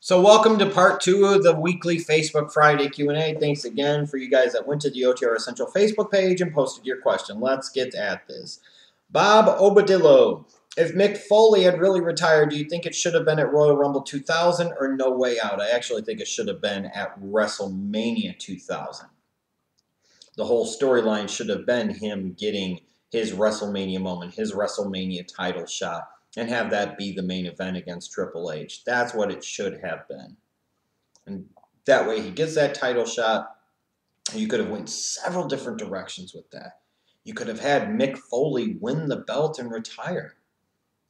So welcome to part 2 of the weekly Facebook Friday Q&A. Thanks again for you guys that went to the OTR Essential Facebook page and posted your question. Let's get at this. Bob Obadillo, if Mick Foley had really retired, do you think it should have been at Royal Rumble 2000 or No Way Out? I actually think it should have been at WrestleMania 2000. The whole storyline should have been him getting his WrestleMania moment, his WrestleMania title shot, and have that be the main event against Triple H. That's what it should have been. And that way he gets that title shot. You could have went several different directions with that. You could have had Mick Foley win the belt and retire.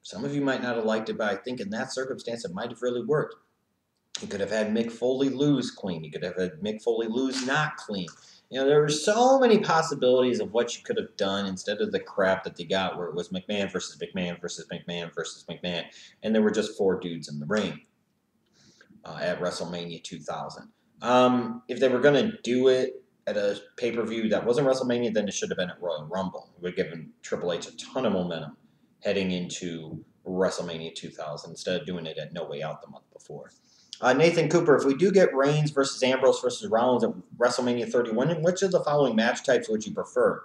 Some of you might not have liked it, but I think in that circumstance it might have really worked. You could have had Mick Foley lose clean. You could have had Mick Foley lose not clean. You know, there were so many possibilities of what you could have done instead of the crap that they got where it was McMahon versus McMahon versus McMahon versus McMahon, and there were just 4 dudes in the ring at WrestleMania 2000. If they were going to do it at a pay-per-view that wasn't WrestleMania, then it should have been at Royal Rumble. It would have given Triple H a ton of momentum heading into WrestleMania 2000 instead of doing it at No Way Out the month before. Nathan Cooper, if we do get Reigns versus Ambrose versus Rollins at WrestleMania 31, which of the following match types would you prefer?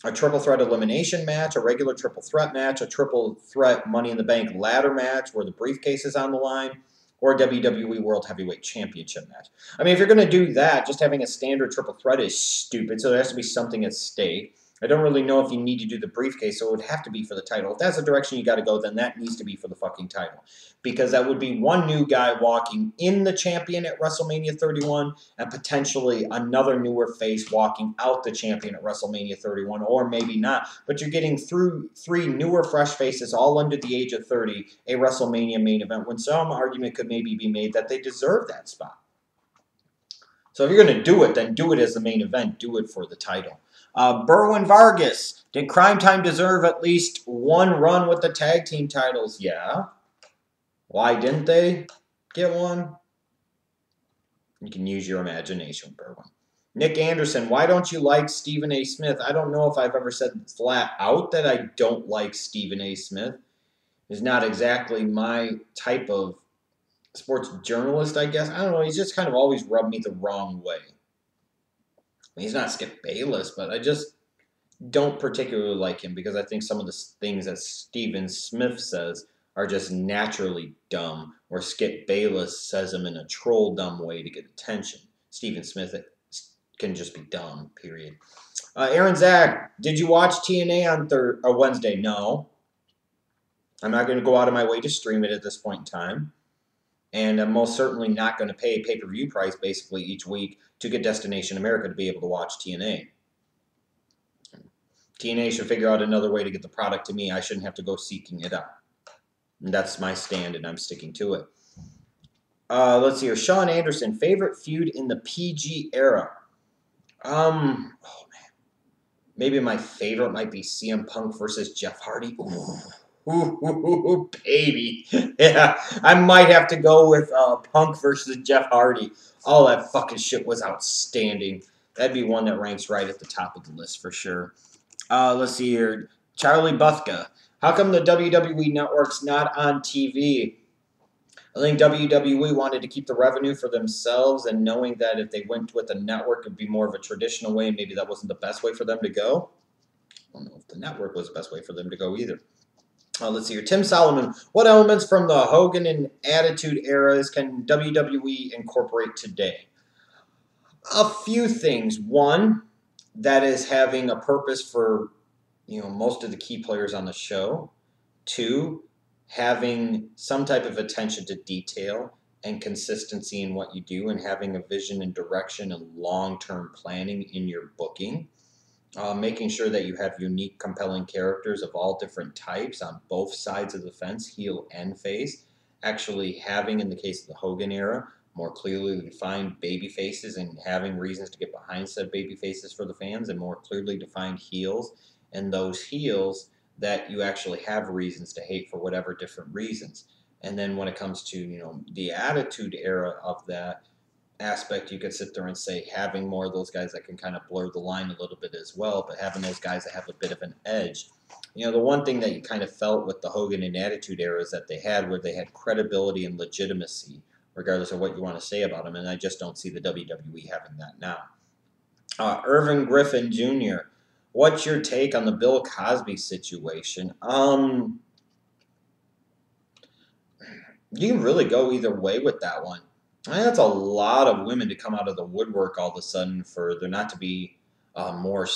A triple threat elimination match, a regular triple threat match, a triple threat Money in the Bank ladder match where the briefcase is on the line, or a WWE World Heavyweight Championship match. I mean, if you're going to do that, just having a standard triple threat is stupid, so there has to be something at stake. I don't really know if you need to do the briefcase, so it would have to be for the title. If that's the direction you got to go, then that needs to be for the fucking title. Because that would be one new guy walking in the champion at WrestleMania 31 and potentially another newer face walking out the champion at WrestleMania 31, or maybe not. But you're getting through 3 newer, fresh faces, all under the age of 30, a WrestleMania main event, when some argument could maybe be made that they deserve that spot. So if you're going to do it, then do it as the main event. Do it for the title. Berwin Vargas, did Crime Time deserve at least one run with the tag team titles? Yeah. Why didn't they get one? You can use your imagination, Berwin. Nick Anderson, why don't you like Stephen A. Smith? I don't know if I've ever said flat out that I don't like Stephen A. Smith. He's not exactly my type of sports journalist, I guess. I don't know. He's just kind of always rubbed me the wrong way. He's not Skip Bayless, but I just don't particularly like him because I think some of the things that Stephen Smith says are just naturally dumb, or Skip Bayless says them in a troll dumb way to get attention. Stephen Smith can just be dumb, period. Aaron Zach, did you watch TNA on Wednesday? No. I'm not going to go out of my way to stream it at this point in time. And I'm most certainly not going to pay a pay-per-view price basically each week to get Destination America to be able to watch TNA. TNA should figure out another way to get the product to me. I shouldn't have to go seeking it out. And that's my stand, and I'm sticking to it. Let's see here. Sean Anderson, favorite feud in the PG era? Oh, man. Maybe my favorite might be CM Punk versus Jeff Hardy. Ooh, baby. Yeah, I might have to go with Punk versus Jeff Hardy. All that fucking shit was outstanding. That'd be one that ranks right at the top of the list for sure. Let's see here. Charlie Buthka. How come the WWE Network's not on TV? I think WWE wanted to keep the revenue for themselves, and knowing that if they went with a network, it would be more of a traditional way, and maybe that wasn't the best way for them to go. I don't know if the network was the best way for them to go either. Let's see here. Tim Solomon. What elements from the Hogan and Attitude eras can WWE incorporate today? A few things. One, that is having a purpose for, most of the key players on the show. 2, having some type of attention to detail and consistency in what you do, and having a vision and direction and long-term planning in your booking. Making sure that you have unique, compelling characters of all different types on both sides of the fence, heel and face. Actually having, in the case of the Hogan era, more clearly defined baby faces and having reasons to get behind said baby faces for the fans, and more clearly defined heels, and those heels that you actually have reasons to hate for whatever different reasons. And then when it comes to, the Attitude era of that aspect, you could sit there and say having more of those guys that can kind of blur the line a little bit as well, but having those guys that have a bit of an edge. The one thing that you kind of felt with the Hogan and Attitude era is that they had, where they had credibility and legitimacy regardless of what you want to say about him. And I just don't see the WWE having that now. Irvin Griffin Jr., what's your take on the Bill Cosby situation? You can really go either way with that one. I mean, that's a lot of women to come out of the woodwork all of a sudden for there not to be more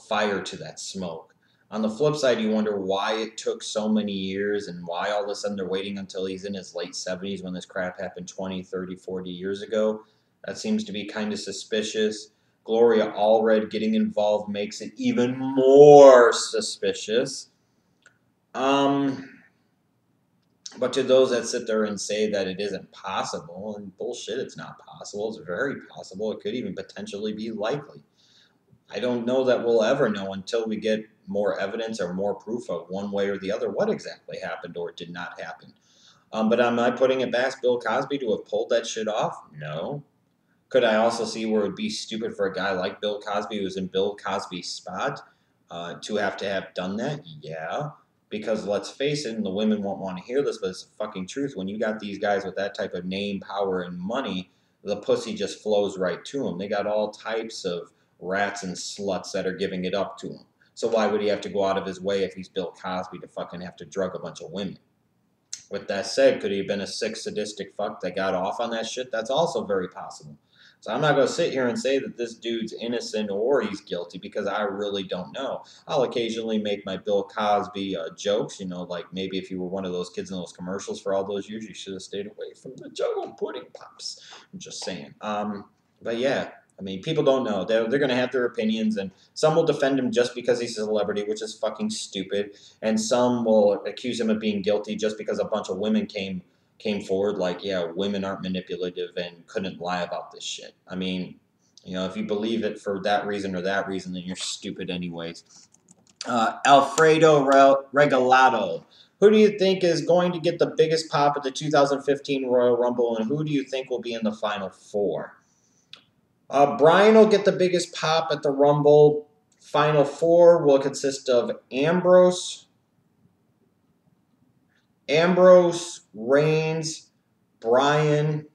fire to that smoke. On the flip side, you wonder why it took so many years and why all of a sudden they're waiting until he's in his late 70s when this crap happened 20, 30, 40 years ago. That seems to be kind of suspicious. Gloria Allred getting involved makes it even more suspicious. But to those that sit there and say that it isn't possible, and bullshit, it's not possible. It's very possible. It could even potentially be likely. I don't know that we'll ever know until we get more evidence or more proof of one way or the other what exactly happened or did not happen. But am I putting it past Bill Cosby to have pulled that shit off? No. Could I also see where it would be stupid for a guy like Bill Cosby, who's in Bill Cosby's spot, to have done that? Yeah. Because let's face it, and the women won't want to hear this, but it's the fucking truth. When you got these guys with that type of name, power, and money, the pussy just flows right to them. They got all types of rats and sluts that are giving it up to him. So why would he have to go out of his way if he's Bill Cosby to fucking have to drug a bunch of women? With that said, could he have been a sick, sadistic fuck that got off on that shit? That's also very possible. So I'm not going to sit here and say that this dude's innocent or he's guilty because I really don't know. I'll occasionally make my Bill Cosby jokes, like maybe if you were one of those kids in those commercials for all those years, you should have stayed away from the Juggle Pudding Pops. I'm just saying. But yeah, I mean, people don't know. They're going to have their opinions, and some will defend him just because he's a celebrity, which is fucking stupid, and some will accuse him of being guilty just because a bunch of women came forward like, yeah, women aren't manipulative and couldn't lie about this shit. I mean, if you believe it for that reason or that reason, then you're stupid anyways. Alfredo Regalado. Who do you think is going to get the biggest pop at the 2015 Royal Rumble, and who do you think will be in the Final Four? Brian will get the biggest pop at the Rumble. Final Four will consist of Ambrose, Reigns, Bryan,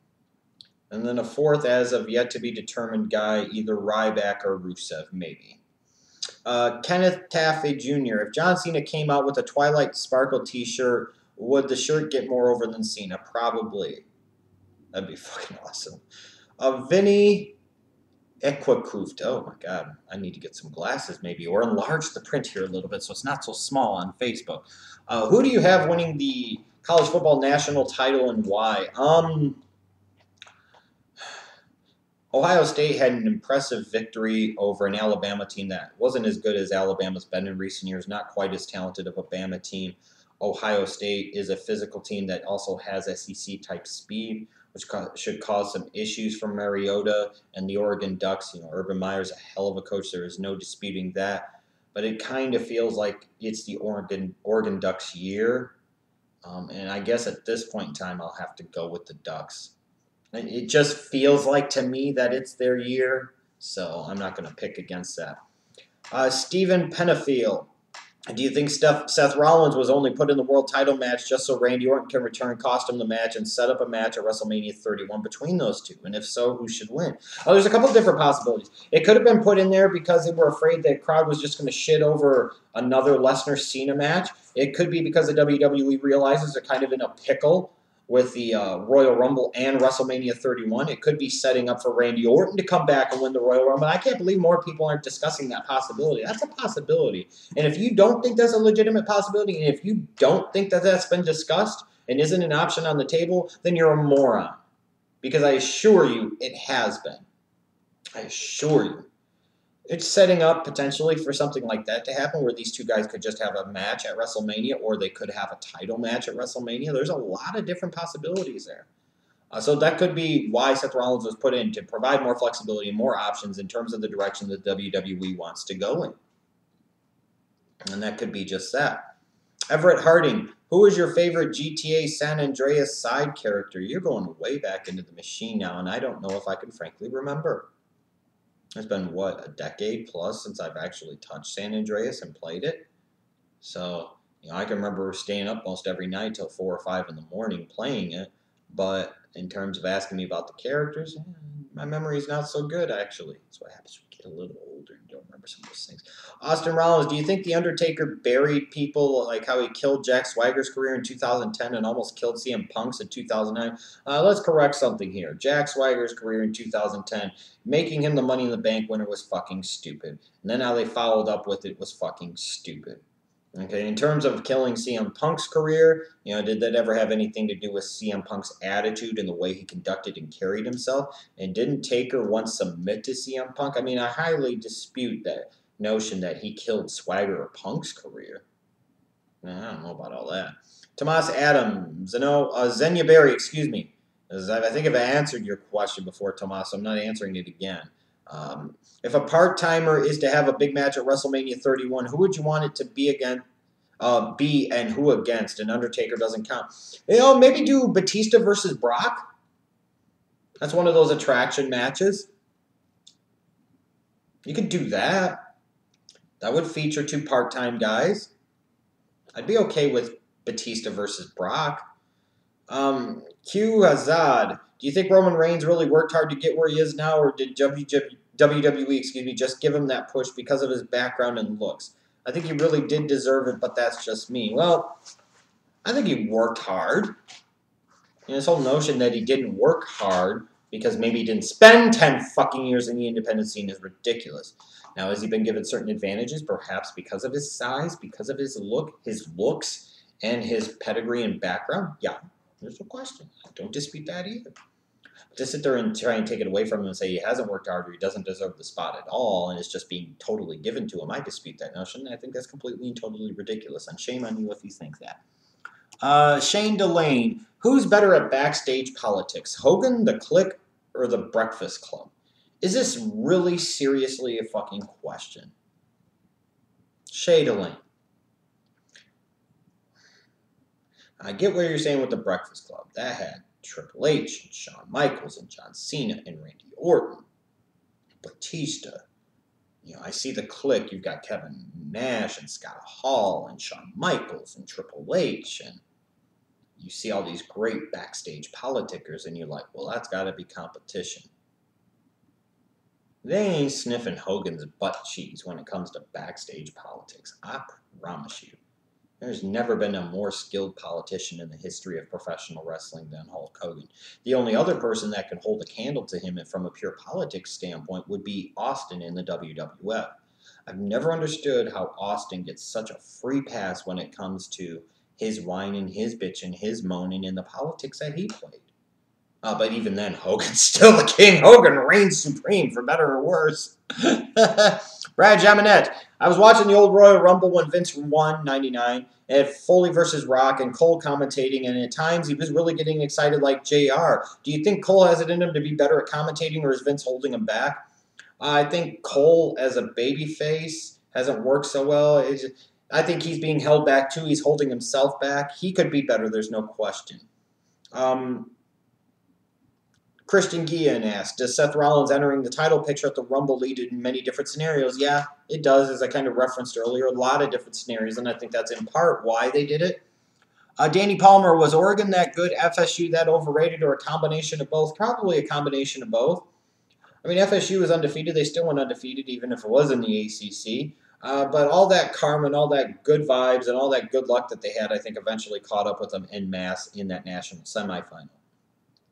and then a fourth as of yet to be determined guy, either Ryback or Rusev, maybe. Kenneth Taffy Jr. If John Cena came out with a Twilight Sparkle t-shirt, would the shirt get more over than Cena? Probably. That'd be fucking awesome. Vinny Equicoofed. Oh my god, I need to get some glasses maybe, or enlarge the print here a little bit so it's not so small on Facebook. Who do you have winning the college football national title and why? Ohio State had an impressive victory over an Alabama team that wasn't as good as Alabama's been in recent years, not quite as talented of a Bama team. Ohio State is a physical team that also has SEC-type speed, which should cause some issues for Mariota and the Oregon Ducks. Urban Meyer's a hell of a coach. There is no disputing that. But it kind of feels like it's the Oregon Ducks' year. And I guess at this point in time, I'll have to go with the Ducks. It just feels like to me that it's their year, so I'm not going to pick against that. Stephen Pennifield. Do you think Seth Rollins was only put in the world title match just so Randy Orton can return, cost him the match, and set up a match at WrestleMania 31 between those two? And if so, who should win? Oh, there's a couple different possibilities. It could have been put in there because they were afraid the crowd was just going to shit over another Lesnar-Cena match. It could be because the WWE realizes they're kind of in a pickle with the Royal Rumble and WrestleMania 31. It could be setting up for Randy Orton to come back and win the Royal Rumble. I can't believe more people aren't discussing that possibility. That's a possibility. And if you don't think that's a legitimate possibility, and if you don't think that that's been discussed and isn't an option on the table, then you're a moron. Because I assure you, it has been. I assure you. It's setting up potentially for something like that to happen where these two guys could just have a match at WrestleMania or they could have a title match at WrestleMania. There's a lot of different possibilities there. So that could be why Seth Rollins was put in, to provide more flexibility and more options in terms of the direction that WWE wants to go in. And that could be just that. Everett Harding, who is your favorite GTA San Andreas side character? You're going way back into the machine now, and I don't know if I can frankly remember. It's been, a decade plus since I've actually touched San Andreas and played it. So, I can remember staying up most every night till 4 or 5 in the morning playing it. But In terms of asking me about the characters, my memory is not so good, actually. That's what happens when you get a little older and don't remember some of those things. Austin Rollins, do you think The Undertaker buried people like how he killed Jack Swagger's career in 2010 and almost killed CM Punk's in 2009? Let's correct something here. Jack Swagger's career in 2010, making him the Money in the Bank winner was fucking stupid. And then how they followed up with it was fucking stupid. Okay, in terms of killing CM Punk's career, did that ever have anything to do with CM Punk's attitude and the way he conducted and carried himself? And didn't Taker once submit to CM Punk? I mean, I highly dispute that notion that he killed Swagger or Punk's career. I don't know about all that. Tomas Adams, Zenya Berry, excuse me. I think I've answered your question before, Tomas. I'm not answering it again. If a part-timer is to have a big match at WrestleMania 31, who would you want it to be again? And who against? And Undertaker doesn't count. Maybe do Batista versus Brock. That's one of those attraction matches. You could do that. That would feature 2 part-time guys. I'd be okay with Batista versus Brock. Q Hazard, do you think Roman Reigns really worked hard to get where he is now, or did WWE, just give him that push because of his background and looks? I think he really did deserve it, but that's just me. Well, I think he worked hard. And this whole notion that he didn't work hard because maybe he didn't spend 10 fucking years in the independent scene is ridiculous. Now, has he been given certain advantages? Perhaps because of his size, because of his looks, and his pedigree and background? Yeah, there's no question. I don't dispute that either. But to sit there and try and take it away from him and say he hasn't worked hard or he doesn't deserve the spot at all and it's just being totally given to him, I dispute that notion. I think that's completely and totally ridiculous. And shame on you if you think that. Shane Delane, who's better at backstage politics, Hogan, the Clique, or the Breakfast Club? Is this really seriously a fucking question? Shay Delane. I get what you're saying with the Breakfast Club. That had Triple H and Shawn Michaels and John Cena and Randy Orton, Batista. I see the Clique. You've got Kevin Nash and Scott Hall and Shawn Michaels and Triple H, and you see all these great backstage politickers, and you're like, well, that's got to be competition. They ain't sniffing Hogan's butt cheeks when it comes to backstage politics. I promise you. There's never been a more skilled politician in the history of professional wrestling than Hulk Hogan. The only other person that can hold a candle to him from a pure politics standpoint would be Austin in the WWF. I've never understood how Austin gets such a free pass when it comes to his whining, his bitching, his moaning, and the politics that he played. But even then, Hogan's still the king. Hogan reigns supreme, for better or worse. Brad Jaminet. I was watching the old Royal Rumble when Vince won, 99, and Foley versus Rock and Cole commentating, and at times he was really getting excited like JR. Do you think Cole has it in him to be better at commentating, or is Vince holding him back? I think Cole, as a babyface, hasn't worked so well. I think he's being held back, too. He's holding himself back. He could be better, there's no question. Christian Guillen asked, does Seth Rollins entering the title picture at the Rumble lead in many different scenarios? Yeah, it does, as I kind of referenced earlier, a lot of different scenarios, and I think that's in part why they did it. Danny Palmer, was Oregon that good, FSU that overrated, or a combination of both? Probably a combination of both. I mean, FSU was undefeated. They still went undefeated, even if it was in the ACC. But all that karma and all that good vibes and all that good luck that they had, I think eventually caught up with them en masse in that national semifinal.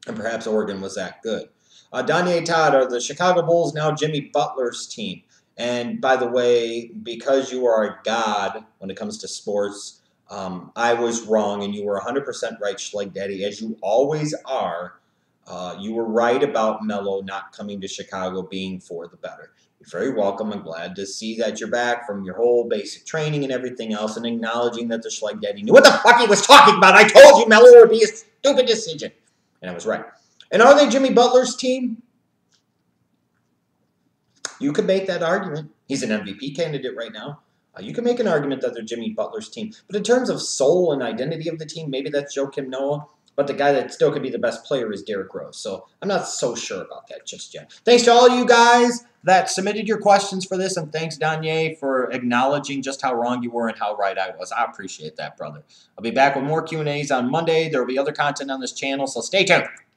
And perhaps Oregon was that good. Danye Todd, are the Chicago Bulls now Jimmy Butler's team? And by the way, because you are a god when it comes to sports, I was wrong, and you were 100% right, Schleg Daddy, as you always are. You were right about Melo not coming to Chicago being for the better. You're very welcome. I'm glad to see that you're back from your whole basic training and everything else, and acknowledging that the Schleg Daddy knew what the fuck he was talking about. I told you Melo would be a stupid decision. And I was right. And are they Jimmy Butler's team? You could make that argument. He's an MVP candidate right now. You can make an argument that they're Jimmy Butler's team. But in terms of soul and identity of the team, maybe that's Joakim Noah. But the guy that still could be the best player is Derrick Rose. So I'm not so sure about that just yet. Thanks to all you guys that submitted your questions for this. And thanks, Danye, for acknowledging just how wrong you were and how right I was. I appreciate that, brother. I'll be back with more Q&As on Monday. There will be other content on this channel, so stay tuned.